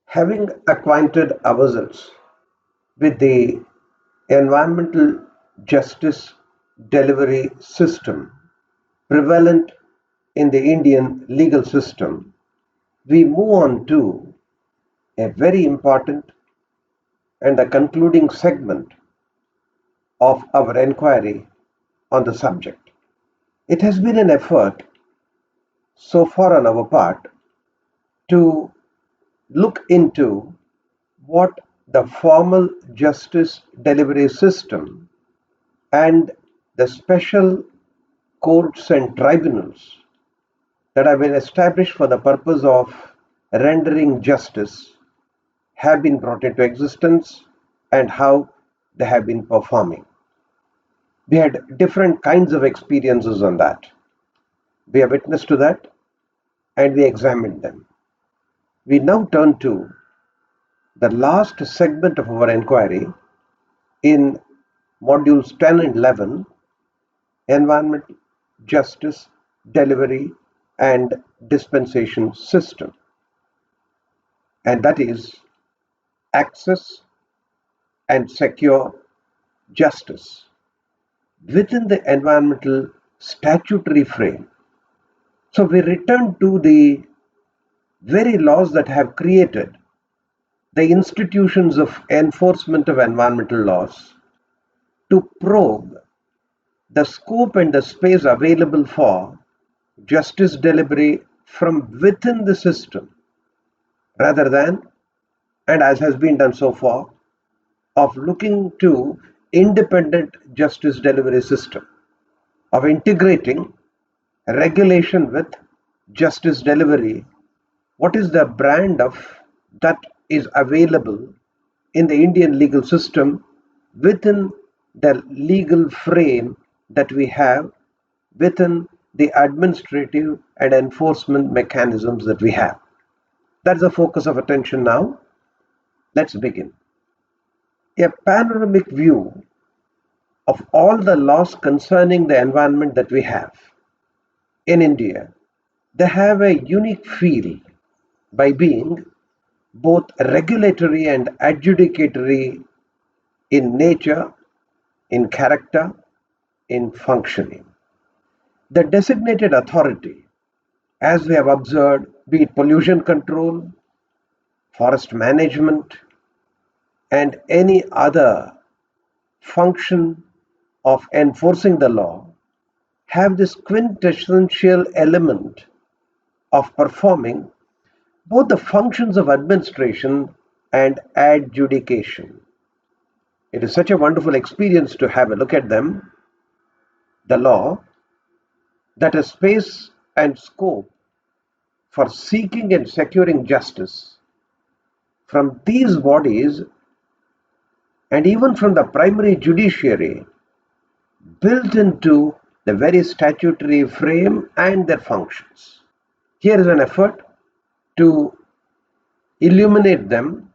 Having acquainted ourselves with the environmental justice delivery system prevalent in the Indian legal system, we move on to a very important and the concluding segment of our inquiry on the subject. It has been an effort so far on our part to look into what the formal justice delivery system and the special courts and tribunals that have been established for the purpose of rendering justice have been brought into existence and how they have been performing. We had different kinds of experiences on that. We are witness to that and we examined them. We now turn to the last segment of our inquiry in modules 10 and 11, Environment, Justice, Delivery and Dispensation System. And that is access and secure justice within the environmental statutory frame. So we return to the very laws that have created the institutions of enforcement of environmental laws to probe the scope and the space available for justice delivery from within the system rather than, and as has been done so far, of looking to independent justice delivery system, of integrating regulation with justice delivery. What is the brand of that is available in the Indian legal system within the legal frame that we have within the administrative and enforcement mechanisms that we have. That's the focus of attention now. Let's begin. A panoramic view of all the laws concerning the environment that we have in India, they have a unique feel by being both regulatory and adjudicatory in nature, in character, in functioning. The designated authority, as we have observed, be it pollution control, forest management, and any other function of enforcing the law, have this quintessential element of performing both the functions of administration and adjudication. It is such a wonderful experience to have a look at them, the law, that has space and scope for seeking and securing justice from these bodies and even from the primary judiciary built into the very statutory frame and their functions. Here is an effort to illuminate them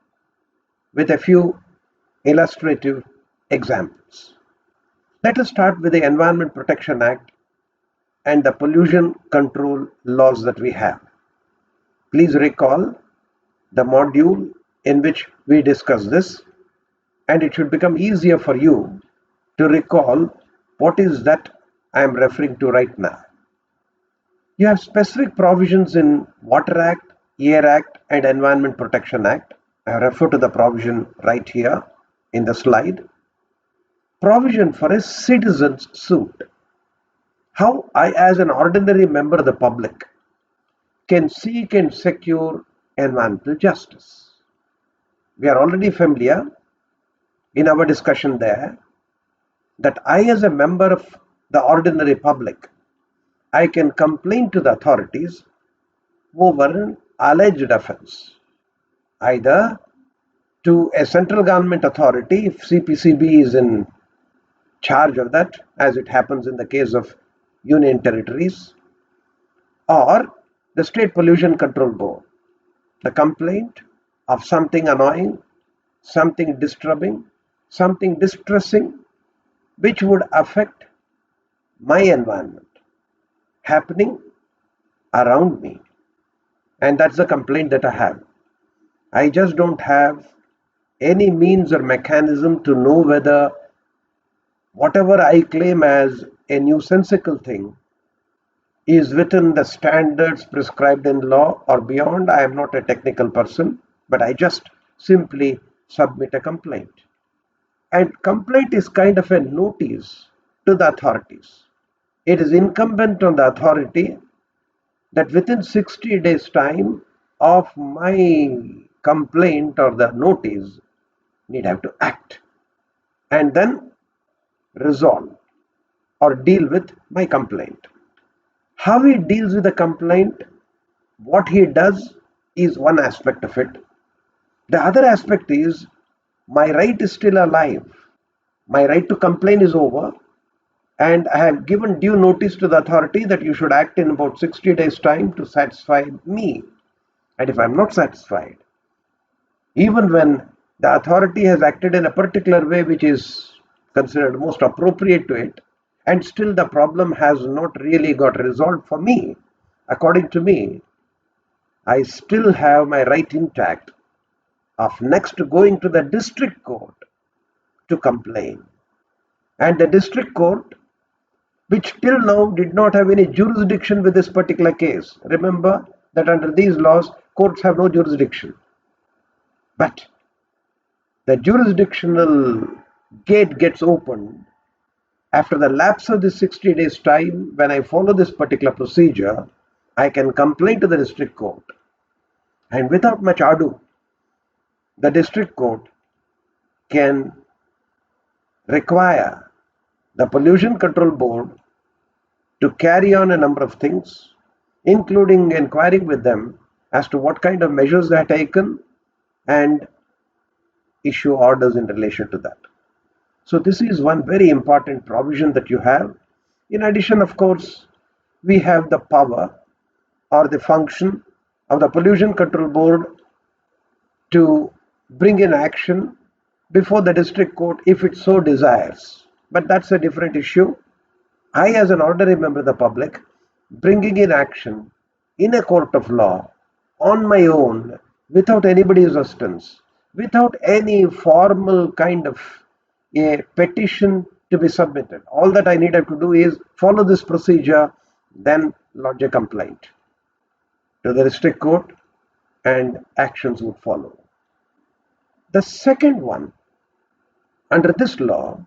with a few illustrative examples. Let us start with the Environment Protection Act and the pollution control laws that we have. Please recall the module in which we discussed this, and it should become easier for you to recall what is that I am referring to right now. You have specific provisions in Water Act, Air Act and Environment Protection Act. I refer to the provision right here in the slide. Provision for a citizen's suit. How I, as an ordinary member of the public, can seek and secure environmental justice. We are already familiar in our discussion there that I, as a member of the ordinary public, I can complain to the authorities over an alleged offense, either to a central government authority if CPCB is in charge of that, as it happens in the case of union territories, or the State Pollution Control Board. The complaint of something annoying, something disturbing, something distressing, which would affect my environment happening around me. And that's the complaint that I have. I just don't have any means or mechanism to know whether whatever I claim as a nuisanceable thing is within the standards prescribed in law or beyond. I am not a technical person, but I just simply submit a complaint. And complaint is kind of a notice to the authorities. It is incumbent on the authority that within 60 days time of my complaint or the notice need have to act and then resolve or deal with my complaint. How he deals with the complaint, what he does is one aspect of it. The other aspect is my right is still alive. My right to complain is over, and I have given due notice to the authority that you should act in about 60 days time to satisfy me. And if I'm not satisfied, even when the authority has acted in a particular way which is considered most appropriate to it, and still the problem has not really got resolved for me, according to me, I still have my right intact of next going to the district court to complain. And the district court, which till now did not have any jurisdiction with this particular case. Remember that under these laws, courts have no jurisdiction. But the jurisdictional gate gets opened after the lapse of the 60 days time. When I follow this particular procedure, I can complain to the district court. And without much ado, the district court can require the Pollution Control Board to carry on a number of things, including inquiring with them as to what kind of measures they have taken and issue orders in relation to that. So this is one very important provision that you have. In addition, of course, we have the power or the function of the Pollution Control Board to bring in action before the district court if it so desires. But that's a different issue. I, as an ordinary member of the public, bringing in action in a court of law on my own, without anybody's assistance, without any formal kind of a petition to be submitted. All that I need to do is follow this procedure, then lodge a complaint to the district court, and actions would follow. The second one, under this law,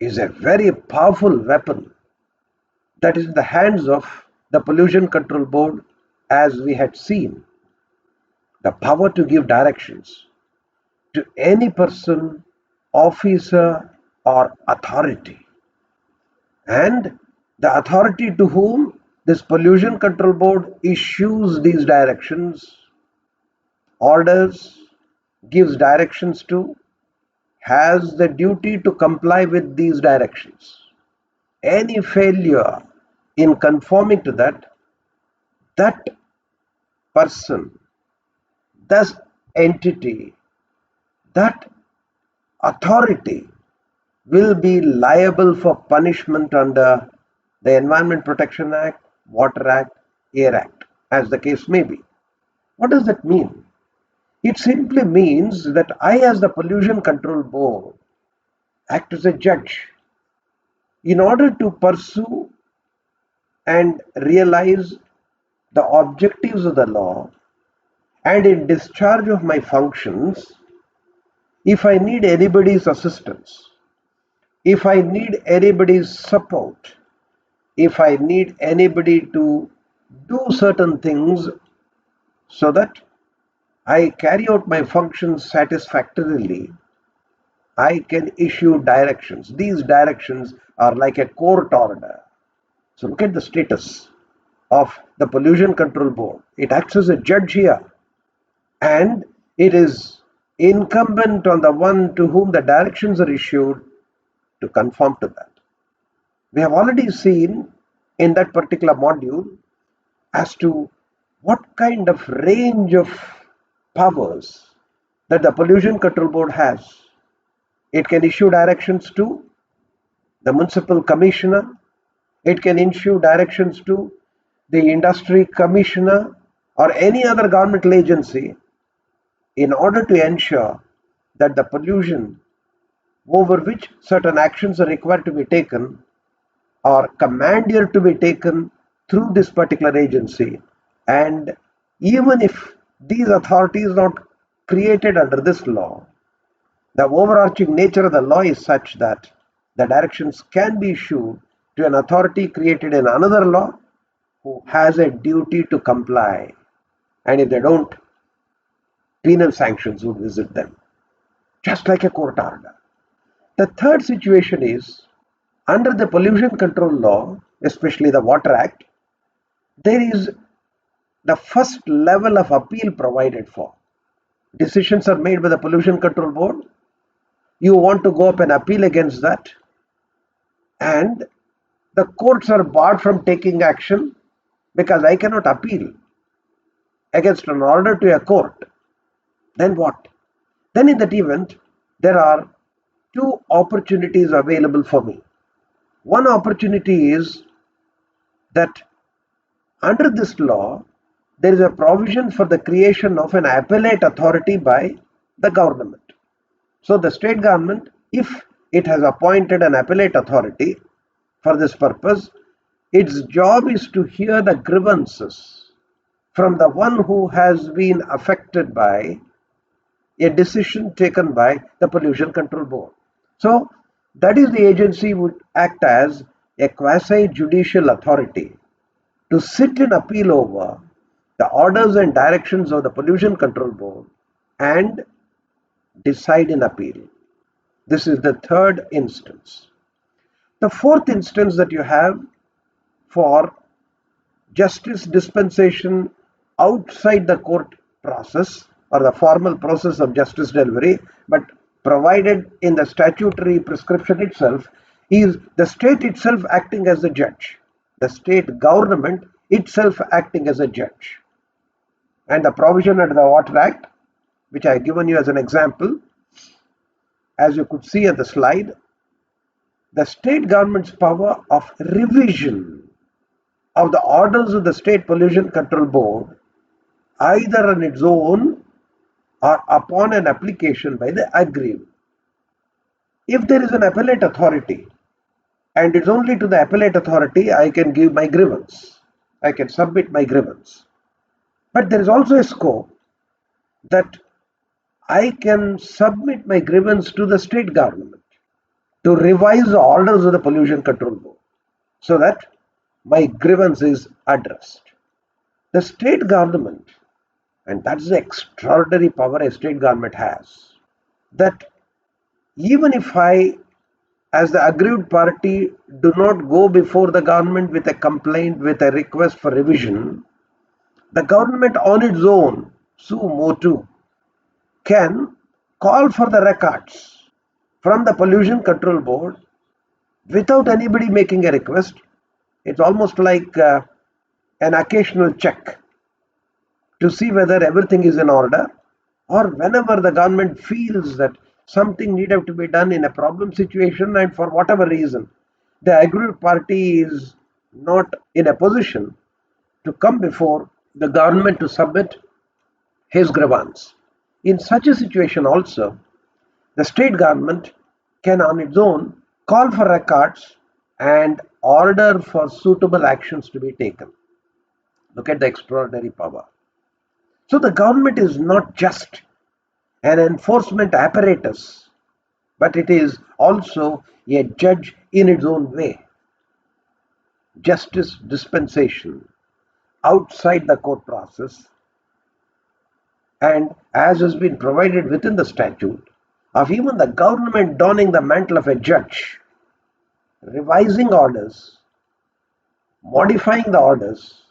is a very powerful weapon that is in the hands of the Pollution Control Board, as we had seen. The power to give directions to any person, officer, or authority. And the authority to whom this Pollution Control Board issues these directions, orders, gives directions to, has the duty to comply with these directions. Any failure in conforming to that, that person, that entity, that authority will be liable for punishment under the Environment Protection Act, Water Act, Air Act, as the case may be. What does that mean? It simply means that I, as the Pollution Control Board, act as a judge in order to pursue and realize the objectives of the law, and in discharge of my functions. If I need anybody's assistance, if I need anybody's support, if I need anybody to do certain things so that I carry out my functions satisfactorily, I can issue directions. These directions are like a court order. So look at the status of the Pollution Control Board. It acts as a judge here, and it is incumbent on the one to whom the directions are issued to conform to that. We have already seen in that particular module as to what kind of range of powers that the Pollution Control Board has. It can issue directions to the municipal commissioner, it can issue directions to the industry commissioner or any other governmental agency in order to ensure that the pollution over which certain actions are required to be taken or commanded to be taken through this particular agency. And even if these authorities are not created under this law, the overarching nature of the law is such that the directions can be issued to an authority created in another law who has a duty to comply. And if they don't, penal sanctions would visit them, just like a court order. The third situation is under the pollution control law, especially the Water Act, there is the first level of appeal provided for. Decisions are made by the Pollution Control Board. You want to go up and appeal against that, and the courts are barred from taking action because I cannot appeal against an order to a court. Then what? Then in that event, there are two opportunities available for me. One opportunity is that under this law, there is a provision for the creation of an appellate authority by the government. So the state government, if it has appointed an appellate authority for this purpose, its job is to hear the grievances from the one who has been affected by a decision taken by the Pollution Control Board. So that is the agency would act as a quasi-judicial authority to sit in appeal over the orders and directions of the Pollution Control Board and decide in appeal. This is the third instance. The fourth instance that you have for justice dispensation outside the court process or the formal process of justice delivery, but provided in the statutory prescription itself, is the state itself acting as a judge, the state government itself acting as a judge. And the provision under the Water Act, which I have given you as an example, as you could see at the slide, the state government's power of revision of the orders of the State Pollution Control Board, either on its own or upon an application by the aggrieved. If there is an appellate authority, and it's only to the appellate authority I can give my grievance, I can submit my grievance. But there is also a scope that I can submit my grievance to the state government to revise the orders of the Pollution Control Board so that my grievance is addressed. The state government, and that's the extraordinary power a state government has, that even if I, as the aggrieved party, do not go before the government with a complaint, with a request for revision, the government on its own, suo motu, can call for the records from the Pollution Control Board without anybody making a request. It's almost like an occasional check to see whether everything is in order, or whenever the government feels that something needed to be done in a problem situation and for whatever reason the aggrieved party is not in a position to come before the government to submit his grievance. In such a situation also, the state government can on its own call for records and order for suitable actions to be taken. Look at the extraordinary power. So the government is not just an enforcement apparatus, but it is also a judge in its own way. Justice dispensation outside the court process, and as has been provided within the statute, of even the government donning the mantle of a judge, revising orders, modifying the orders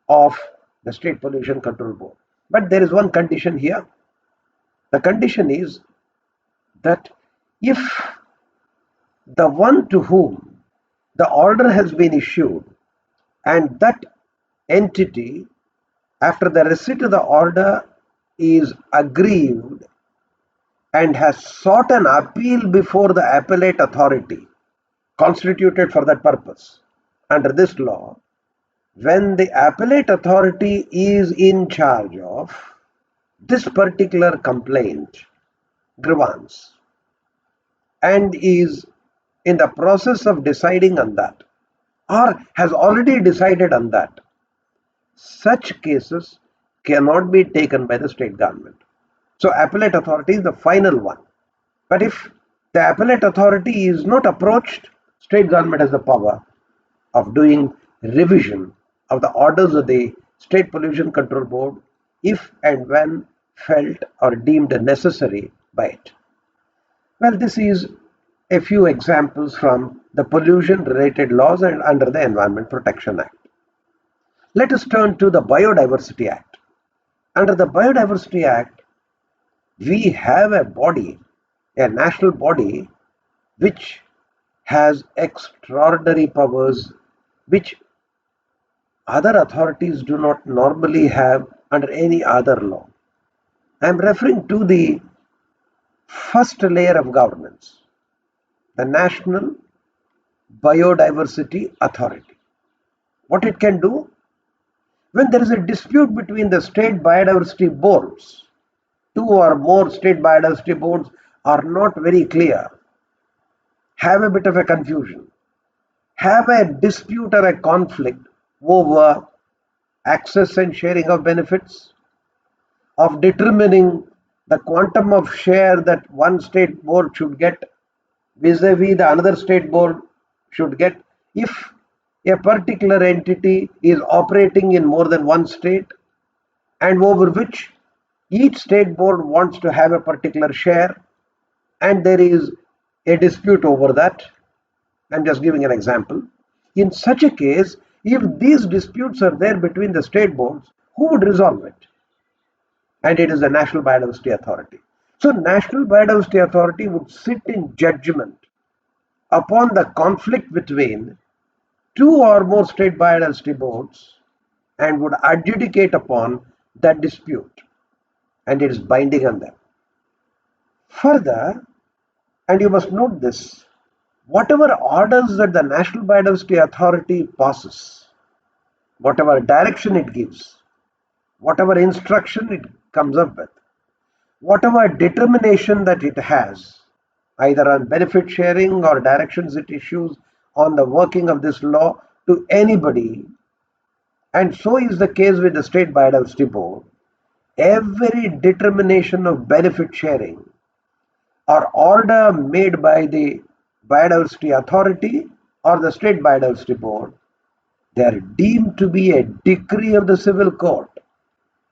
of the State Pollution Control Board. But there is one condition here. The condition is that if the one to whom the order has been issued and that entity, after the receipt of the order, is aggrieved and has sought an appeal before the appellate authority constituted for that purpose under this law, when the appellate authority is in charge of this particular complaint, grievance, and is in the process of deciding on that, or has already decided on that, such cases cannot be taken by the state government. So appellate authority is the final one. But if the appellate authority is not approached, state government has the power of doing revision of the orders of the State Pollution Control Board if and when felt or deemed necessary by it. Well, this is a few examples from the pollution related laws and under the Environment Protection Act. Let us turn to the Biodiversity Act. Under the Biodiversity Act, we have a body, a national body, which has extraordinary powers which other authorities do not normally have under any other law. I am referring to the first layer of governance, the National Biodiversity Authority. What it can do? When there is a dispute between the state biodiversity boards, two or more state biodiversity boards are not very clear, have a bit of a confusion, have a dispute or a conflict over access and sharing of benefits, of determining the quantum of share that one state board should get vis-a-vis the another state board should get, if a particular entity is operating in more than one state and over which each state board wants to have a particular share and there is a dispute over that. I'm just giving an example. In such a case, if these disputes are there between the state boards, who would resolve it? And it is the National Biodiversity Authority. So National Biodiversity Authority would sit in judgment upon the conflict between two or more state biodiversity boards and would adjudicate upon that dispute, and it is binding on them. Further, and you must note this, whatever orders that the National Biodiversity Authority passes, whatever direction it gives, whatever instruction it comes up with, whatever determination that it has, either on benefit sharing or directions it issues on the working of this law to anybody, and so is the case with the State Biodiversity Board, every determination of benefit sharing or order made by the Biodiversity Authority or the State Biodiversity Board, they are deemed to be a decree of the civil court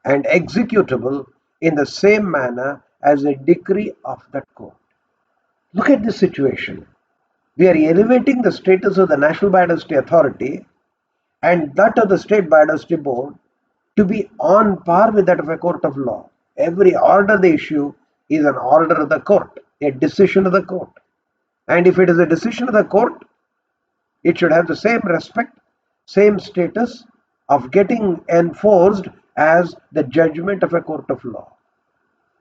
and executable in the same manner as a decree of that court. Look at this situation. We are elevating the status of the National Biodiversity Authority and that of the State Biodiversity Board to be on par with that of a court of law. Every order they issue is an order of the court, a decision of the court. And if it is a decision of the court, it should have the same respect, same status of getting enforced as the judgment of a court of law.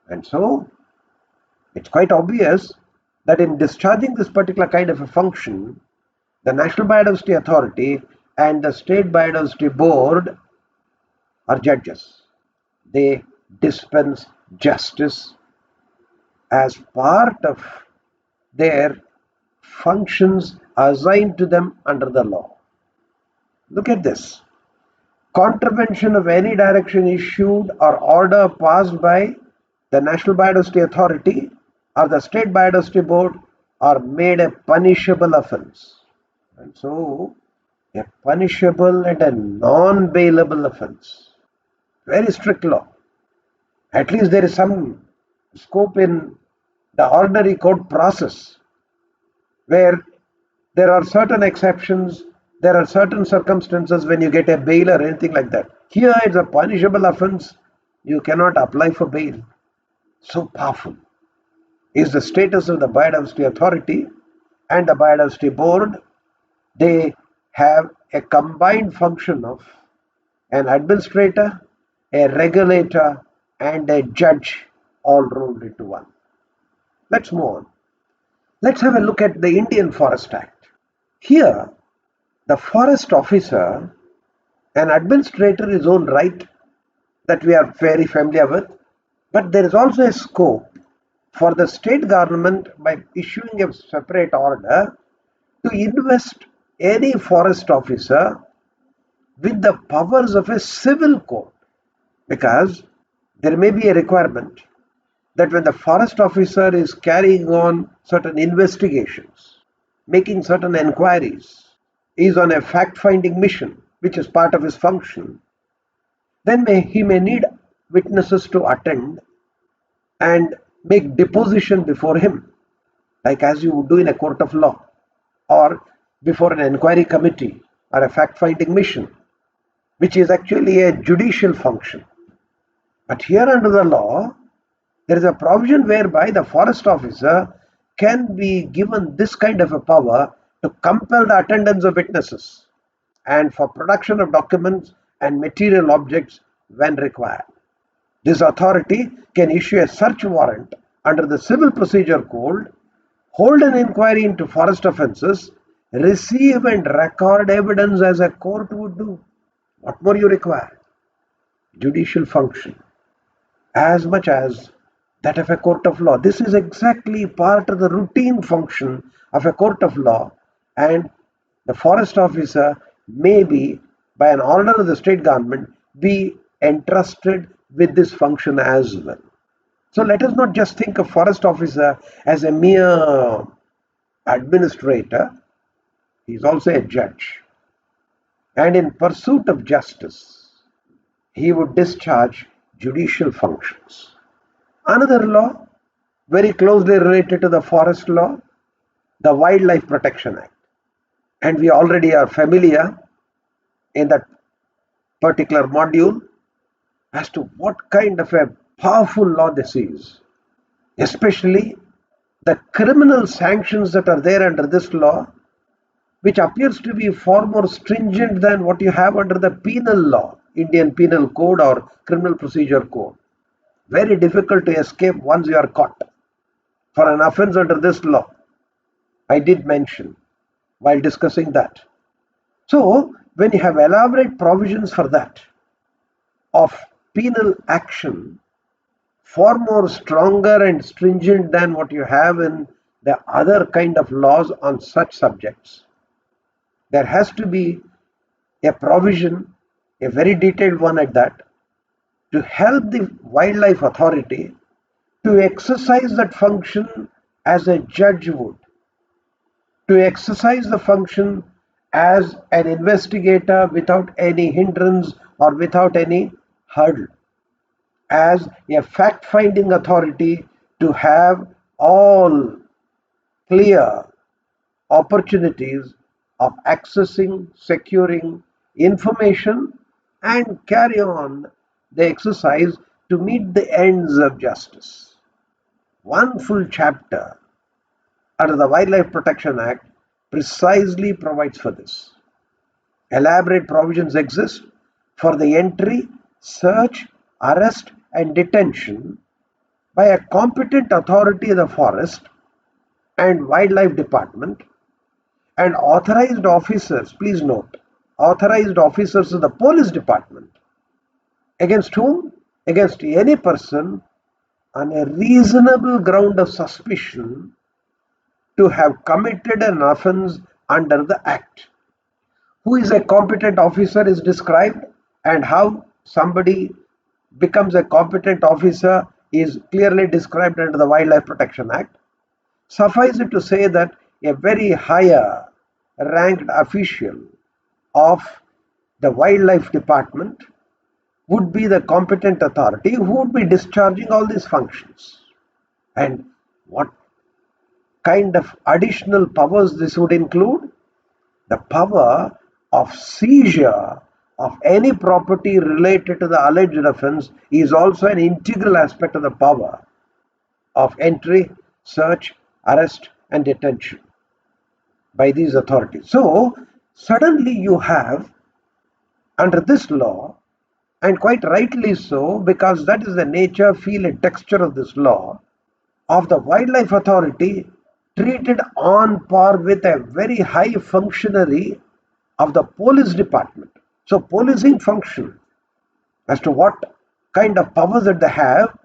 And so, it's quite obvious that in discharging this particular kind of a function, the National Biodiversity Authority and the State Biodiversity Board are judges. They dispense justice as part of their functions assigned to them under the law. Look at this. Contravention of any direction issued or order passed by the National Biodiversity Authority or the State Biodiversity Board are made a punishable offence. And so, a punishable and a non-bailable offence. Very strict law. At least there is some scope in the ordinary court process where there are certain exceptions, there are certain circumstances when you get a bail or anything like that. Here it's a punishable offence, you cannot apply for bail. So powerful is the status of the Biodiversity Authority and the Biodiversity Board. They have a combined function of an administrator, a regulator, and a judge all rolled into one. Let's move on. Let's have a look at the Indian Forest Act. Here, the forest officer, an administrator, is own right that we are very familiar with, But there is also a scope for the state government, by issuing a separate order, to invest any forest officer with the powers of a civil court, because there may be a requirement that when the forest officer is carrying on certain investigations, making certain inquiries, is on a fact-finding mission, which is part of his function, then he may need witnesses to attend and make deposition before him, like as you would do in a court of law, or before an inquiry committee or a fact-finding mission, which is actually a judicial function. But here under the law, there is a provision whereby the forest officer can be given this kind of a power to compel the attendance of witnesses and for production of documents and material objects when required. This authority can issue a search warrant under the Civil Procedure Code, hold an inquiry into forest offences, receive and record evidence as a court would do. What more you require? Judicial function as much as that of a court of law. This is exactly part of the routine function of a court of law, and the forest officer may be, by an order of the state government, be entrusted with this function as well. So let us not just think of forest officer as a mere administrator. He is also a judge, and in pursuit of justice, he would discharge judicial functions. Another law very closely related to the forest law, the Wildlife Protection Act. And we already are familiar in that particular module as to what kind of a powerful law this is, especially the criminal sanctions that are there under this law, which appears to be far more stringent than what you have under the penal law, Indian Penal Code or Criminal Procedure Code. Very difficult to escape once you are caught for an offense under this law. I did mention while discussing that. So, when you have elaborate provisions for that of penal action, far more stronger and stringent than what you have in the other kind of laws on such subjects, there has to be a provision, a very detailed one at that, to help the wildlife authority to exercise that function as a judge would, to exercise the function as an investigator without any hindrance or without any hurdle, as a fact-finding authority to have all clear opportunities of accessing, securing information and carry on the exercise to meet the ends of justice. One full chapter under the Wildlife Protection Act precisely provides for this. Elaborate provisions exist for the entry, search, arrest and detention by a competent authority of the Forest and Wildlife Department and authorized officers, please note, authorized officers of the Police Department, against whom? Against any person on a reasonable ground of suspicion to have committed an offense under the Act. Who is a competent officer is described, and how somebody becomes a competent officer is clearly described under the Wildlife Protection Act. Suffice it to say that a very higher ranked official of the Wildlife Department would be the competent authority who would be discharging all these functions. And what kind of additional powers this would include? The power of seizure of any property related to the alleged offense is also an integral aspect of the power of entry, search, arrest and detention by these authorities. So suddenly you have under this law, and quite rightly so, because that is the nature, feel and texture of this law, of the wildlife authority treated on par with a very high functionary of the police department. So policing function as to what kind of powers that they have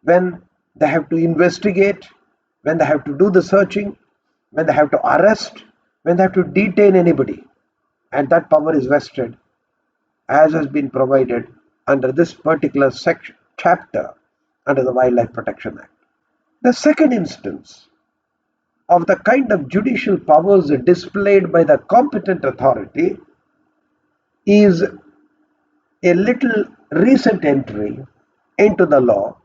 when they have to investigate, when they have to do the searching, when they have to arrest, when they have to detain anybody. And that power is vested as has been provided under this particular section, chapter under the Wildlife Protection Act. The second instance of the kind of judicial powers displayed by the competent authority is a little recent entry into the law.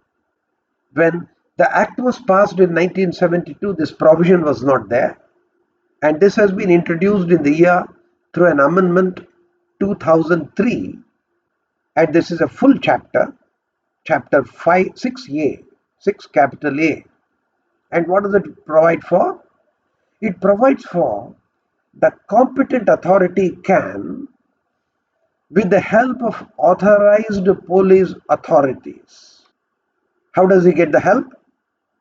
When the act was passed in 1972, this provision was not there, and this has been introduced in the year through an amendment 2003, and this is a full chapter, chapter 5, 6A, 6 capital A. And what does it provide for? It provides for the competent authority can, with the help of authorized police authorities. How does he get the help?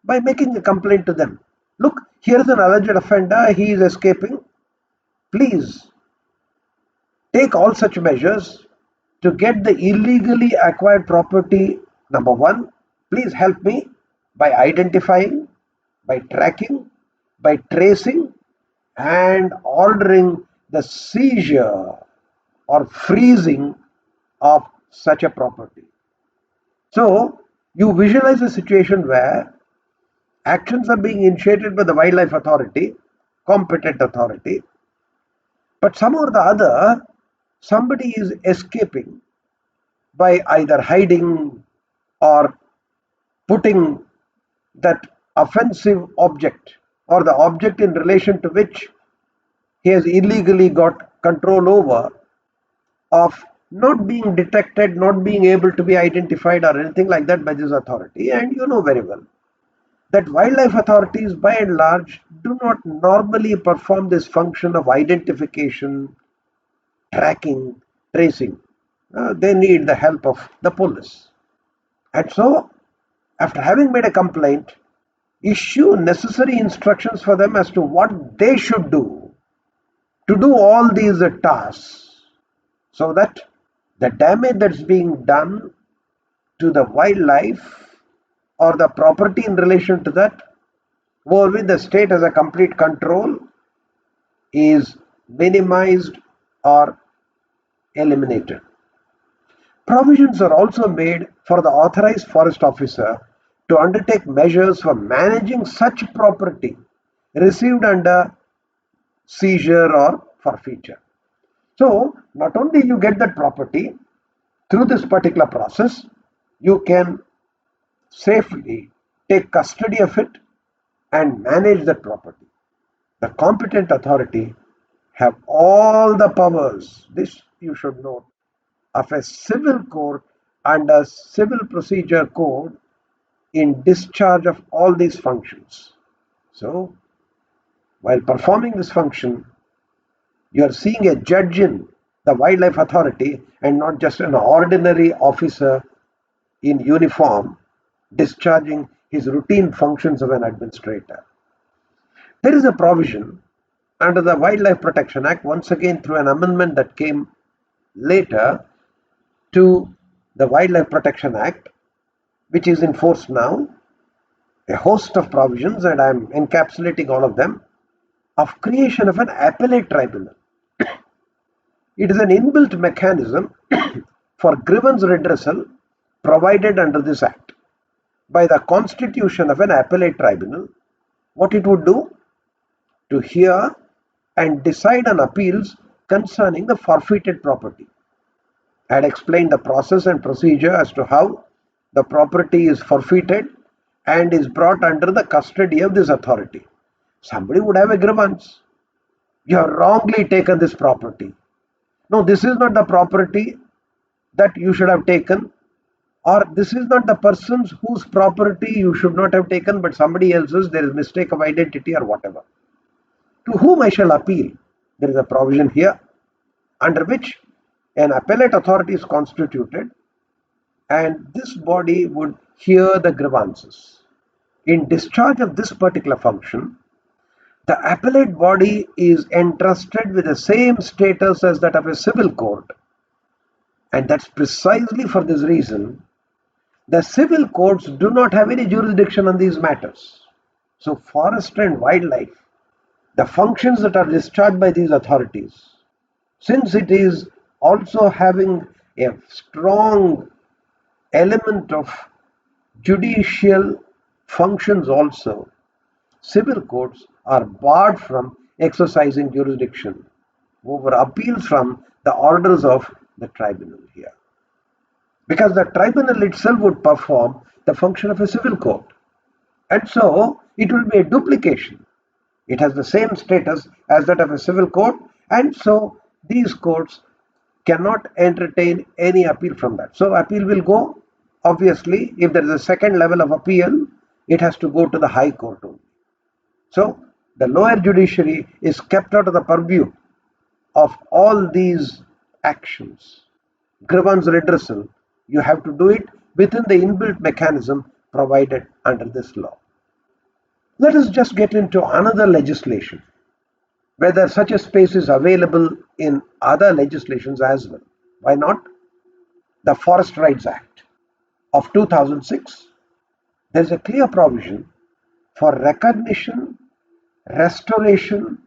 By making a complaint to them. Look, here is an alleged offender, he is escaping. Please take all such measures to get the illegally acquired property. Number one, please help me by identifying, by tracking, by tracing, and ordering the seizure or freezing of such a property. So you visualize a situation where actions are being initiated by the wildlife authority, competent authority, but somehow or the other, somebody is escaping by either hiding or putting that offensive object or the object in relation to which he has illegally got control over, of not being detected, not being able to be identified or anything like that by this authority. And you know very well that wildlife authorities by and large do not normally perform this function of identification, tracking, tracing. They need the help of the police. And so, after having made a complaint, issue necessary instructions for them as to what they should do to do all these tasks, so that the damage that's being done to the wildlife or the property in relation to that, over which the state has a complete control, is minimized or eliminated. Provisions are also made for the authorized forest officer to undertake measures for managing such property received under seizure or forfeiture. So not only you get that property through this particular process, you can safely take custody of it and manage that property. The competent authority have all the powers, this you should note, of a civil court and a civil procedure code in discharge of all these functions. So, while performing this function, you are seeing a judge in the wildlife authority and not just an ordinary officer in uniform discharging his routine functions of an administrator. There is a provision under the Wildlife Protection Act, once again through an amendment that came later to the Wildlife Protection Act, which is in force now, a host of provisions, and I am encapsulating all of them, of creation of an appellate tribunal. It is an inbuilt mechanism for grievance redressal provided under this act. By the constitution of an appellate tribunal, what it would do? To hear and decide on appeals concerning the forfeited property. I had explained the process and procedure as to how the property is forfeited and is brought under the custody of this authority. Somebody would have a grievance. You have wrongly taken this property. No, this is not the property that you should have taken, or this is not the person's whose property you should not have taken, but somebody else's. There is mistake of identity or whatever. To whom I shall appeal? There is a provision here under which an appellate authority is constituted, and this body would hear the grievances. In discharge of this particular function, the appellate body is entrusted with the same status as that of a civil court, and that's precisely for this reason The civil courts do not have any jurisdiction on these matters. So forest and wildlife, the functions that are discharged by these authorities, since it is also having a strong element of judicial functions also, civil courts are barred from exercising jurisdiction over appeals from the orders of the tribunal here. Because the tribunal itself would perform the function of a civil court. And so it will be a duplication. It has the same status as that of a civil court, and so these courts cannot entertain any appeal from that. So appeal will go, obviously, if there is a second level of appeal, it has to go to the high court only. So the lower judiciary is kept out of the purview of all these actions. Grievance redressal, you have to do it within the inbuilt mechanism provided under this law. Let us just get into another legislation, whether such a space is available in other legislations as well. Why not? The Forest Rights Act of 2006. There is a clear provision for recognition, restoration,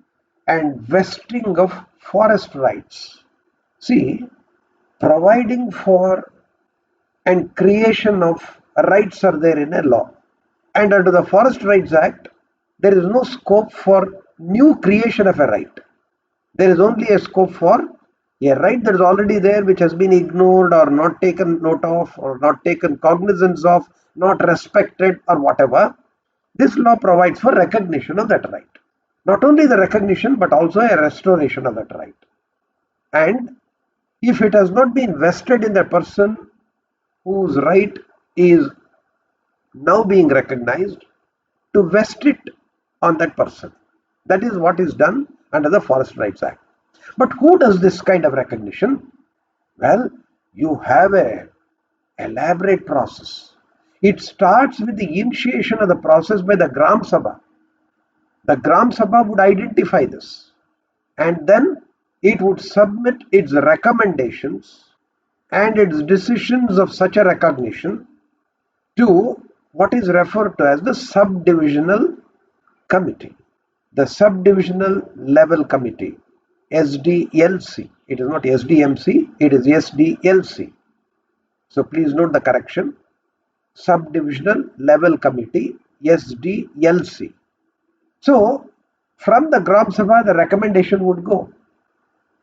and vesting of forest rights. See, providing for and creation of rights are there in a law. And under the Forest Rights Act, there is no scope for new creation of a right. There is only a scope for a right that is already there, which has been ignored or not taken note of or not taken cognizance of, not respected or whatever. This law provides for recognition of that right. Not only the recognition, but also a restoration of that right. And if it has not been vested in the person whose right is now being recognized, to vest it on that person. That is what is done under the Forest Rights Act. But who does this kind of recognition? Well, you have an elaborate process. It starts with the initiation of the process by the Gram Sabha. The Gram Sabha would identify this, and then it would submit its recommendations and its decisions of such a recognition to what is referred to as the subdivisional committee. The subdivisional level committee, SDLC. It is not SDMC, it is SDLC. So please note the correction. Subdivisional level committee, SDLC. So from the Gram Sabha, the recommendation would go.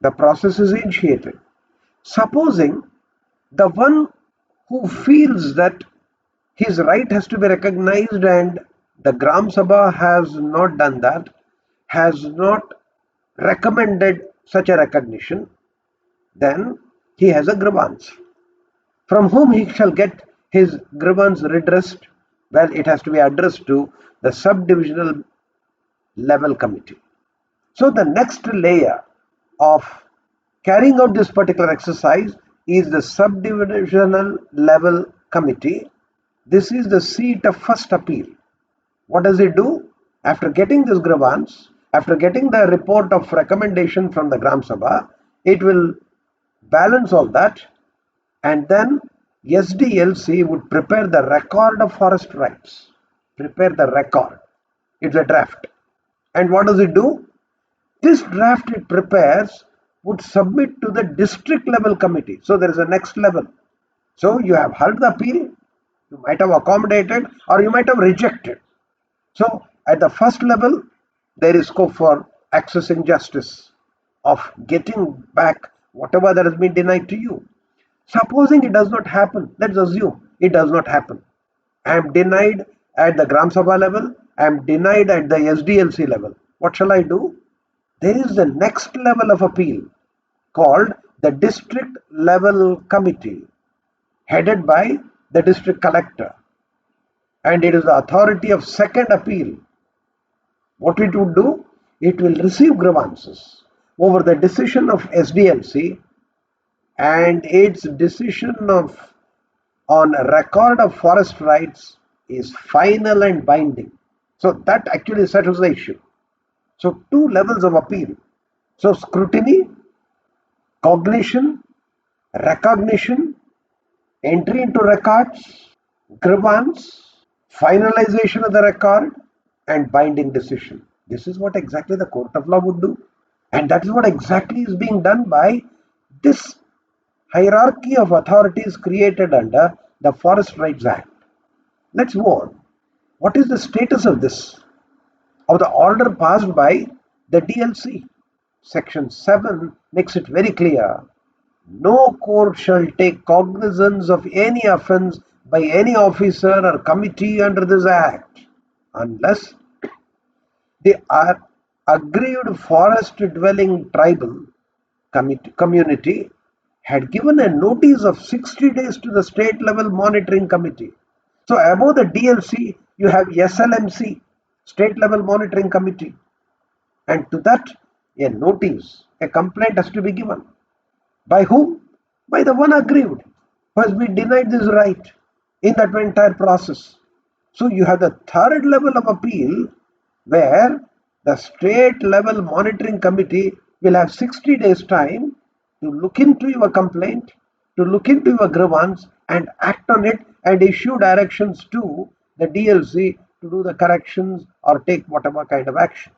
The process is initiated. Supposing the one who feels that his right has to be recognized and the Gram Sabha has not done that, has not recommended such a recognition, then he has a grievance. From whom he shall get his grievance redressed? Well, it has to be addressed to the subdivisional level committee. So the next layer of carrying out this particular exercise is the subdivisional level committee. This is the seat of first appeal. What does it do? After getting this grievance, after getting the report of recommendation from the Gram Sabha, it will balance all that, and then SDLC would prepare the record of forest rights. Prepare the record. It's a draft. And what does it do? This draft it prepares would submit to the district level committee. So there is a next level. So you have heard the appeal, you might have accommodated or you might have rejected. So at the first level, there is scope for accessing justice, of getting back whatever that has been denied to you. Supposing it does not happen, let's assume it does not happen. I am denied at the Gram Sabha level, I am denied at the SDLC level. What shall I do? There is the next level of appeal called the district level committee, headed by the district collector, and it is the authority of second appeal. What it would do? It will receive grievances over the decision of SDLC, and its decision on a record of forest rights is final and binding. So that actually settles the issue. So two levels of appeal. So scrutiny, cognition, recognition, entry into records, grievance, finalization of the record, and binding decision. This is what exactly the court of law would do. And that is what exactly is being done by this hierarchy of authorities created under the Forest Rights Act. Let's move on. What is the status of this? Of the order passed by the DLC? Section 7 makes it very clear. No court shall take cognizance of any offence by any officer or committee under this Act unless the aggrieved forest dwelling tribal community had given a notice of 60 days to the state level monitoring committee. So above the DLC, you have SLMC, state level monitoring committee, and to that a notice, a complaint has to be given. By whom? By the one aggrieved who has been denied this right in that entire process. So you have the third level of appeal where the state level monitoring committee will have 60 days time to look into your complaint, to look into your grievance and act on it and issue directions to the DLC to do the corrections or take whatever kind of action.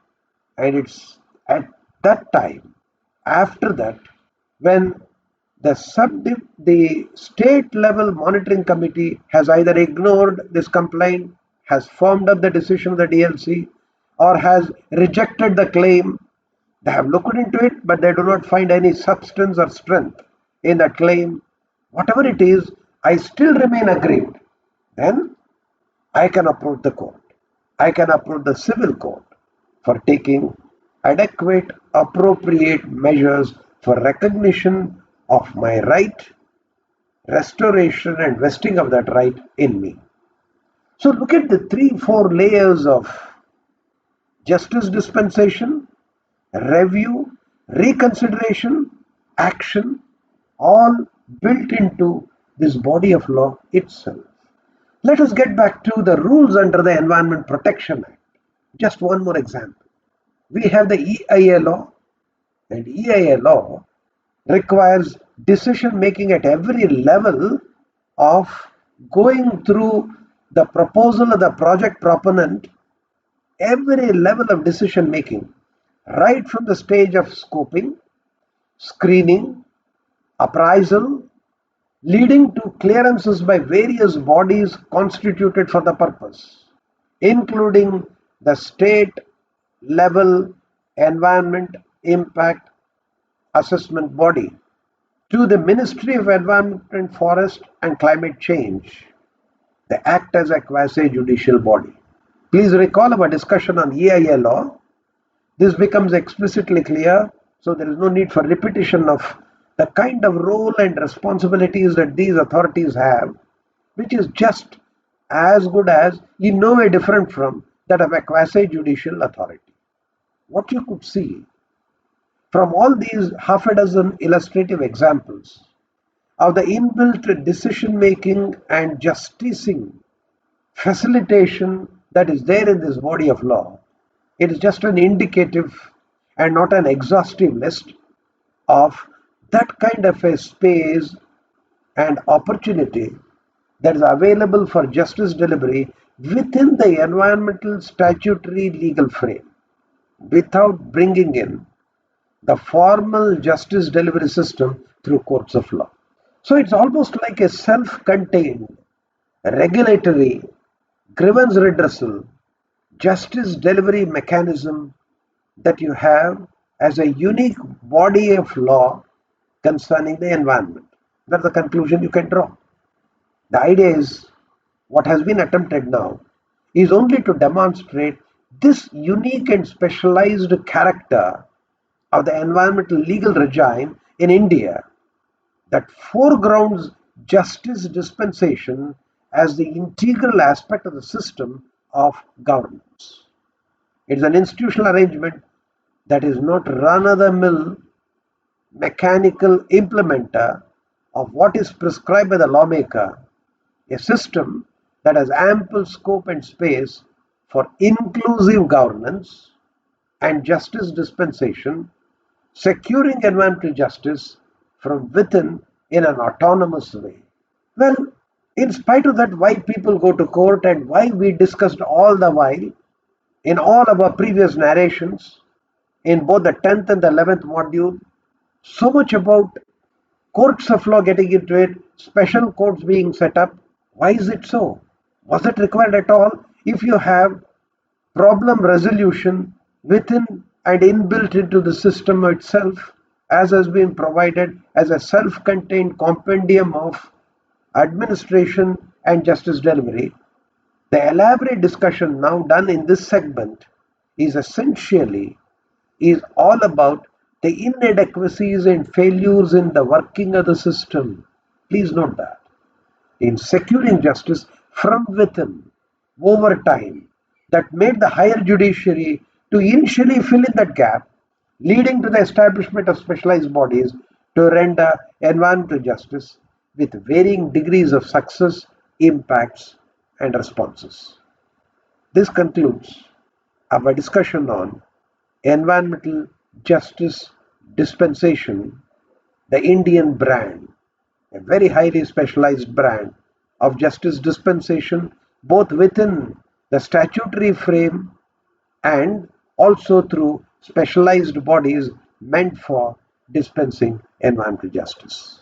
And it's at that time, after that, when the state level monitoring committee has either ignored this complaint, has firmed up the decision of the DLC, or has rejected the claim. They have looked into it, but they do not find any substance or strength in that claim. Whatever it is, I still remain aggrieved. Then I can approach the court. I can approach the civil court for taking adequate, appropriate measures for recognition of my right, restoration, and vesting of that right in me. So look at the 3-4 layers of justice dispensation, review, reconsideration, action, all built into this body of law itself. Let us get back to the rules under the Environment Protection Act. Just one more example. We have the EIA law, and EIA law requires decision making at every level of going through the proposal of the project proponent, every level of decision making, right from the stage of scoping, screening, appraisal, leading to clearances by various bodies constituted for the purpose, including the state level environment impact assessment body, to the Ministry of Environment and Forest and Climate Change. They act as a quasi-judicial body. Please recall our discussion on EIA law. This becomes explicitly clear, so there is no need for repetition of the kind of role and responsibilities that these authorities have, which is just as good as, in no way different from, that of a quasi-judicial authority. What you could see from all these half a dozen illustrative examples of the inbuilt decision making and justicing facilitation that is there in this body of law, it is just an indicative and not an exhaustive list of that kind of a space and opportunity that is available for justice delivery within the environmental statutory legal frame without bringing in the formal justice delivery system through courts of law. So it's almost like a self-contained regulatory grievance redressal justice delivery mechanism that you have as a unique body of law concerning the environment. That's the conclusion you can draw. The idea is what has been attempted now is only to demonstrate this unique and specialized character of the environmental legal regime in India that foregrounds justice dispensation as the integral aspect of the system of governance. It is an institutional arrangement that is not run-of-the-mill mechanical implementer of what is prescribed by the lawmaker, a system that has ample scope and space for inclusive governance and justice dispensation, securing environmental justice from within in an autonomous way. Well, In spite of that, why people go to court and why we discussed all the while in all of our previous narrations in both the 10th and the 11th module, so much about courts of law getting into it, special courts being set up. Why is it so? Was it required at all? If you have problem resolution within and inbuilt into the system itself, as has been provided as a self-contained compendium of administration and justice delivery, the elaborate discussion now done in this segment is all about the inadequacies and failures in the working of the system. Please note that. In securing justice from within over time, that made the higher judiciary to initially fill in that gap, leading to the establishment of specialized bodies to render environmental justice with varying degrees of success, impacts, and responses. This concludes our discussion on environmental justice dispensation, the Indian brand, a very highly specialized brand of justice dispensation, both within the statutory frame and also through specialized bodies meant for dispensing environmental justice.